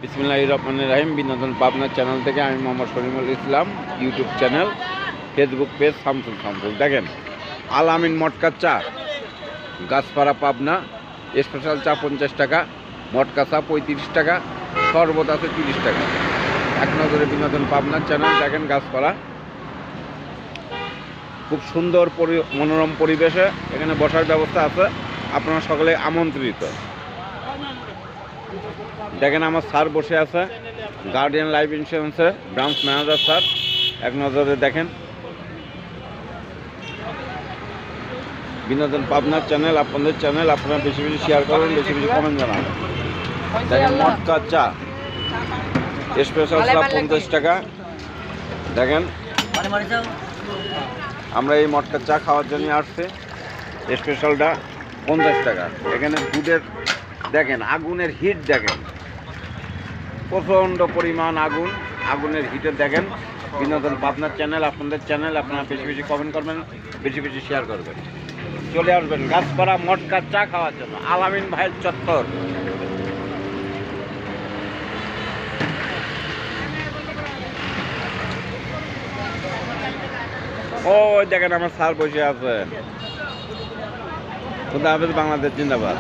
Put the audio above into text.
বিসমিল্লাহির রহমানির রহিম। বিনোদন পাবনা চ্যানেল থেকে আমি Mohammad Shariful Islam. YouTube channel, Facebook page Shamsul. দেখেন, আল আমিন মটকা চা, গাছপাড়া পাবনা। স্পেশাল চা 50 টাকা, মটকা চা 35 টাকা, শরবত আছে 30 টাকা। এক নজরে বিনোদন পাবনা চ্যানেল। দেখেন গাছপাড়া, খুব সুন্দর মনোরম পরিবেশে এখানে বসার ব্যবস্থা আছে। আপনারা সকলে আমন্ত্রিত। দেখেন আমার স্যার বসে আছে, গার্ডিয়ান লাইফ ইন্স্যুরেন্সের ব্রাঞ্চ ম্যানেজার স্যার। এক নজরে দেখেন বিনোদন পাবনার চ্যানেল, আপনাদের চ্যানেল। আপনারা বেশি বেশি শেয়ার করবেন, বেশি বেশি কমেন্ট জানাবেন। দেখেন মটকা চা, স্পেশাল চা 50 টাকা। দেখেন আমরা এই মটকা চা খাওয়ার জন্য আসছি। স্পেশালটা 50 টাকা। এখানে দুধের দেখেন আগুনের হিট, দেখেন প্রচণ্ড পরিমাণ আগুন। আগুনের হিটে দেখেন বিনোদন পাবনার চ্যানেল, আপনাদের চ্যানেল। আপনারা বেশি বেশি কমেন্ট করবেন, বেশি বেশি শেয়ার করবেন। চলে আসবেন গাছপাড়া মটকা চা খাওয়ার জন্য, আল আমিন ভাইয়ের চত্বর। ও দেখেন আমার স্যার বসে আছে। খুদা হাফেজ, বাংলাদেশ জিন্দাবাদ।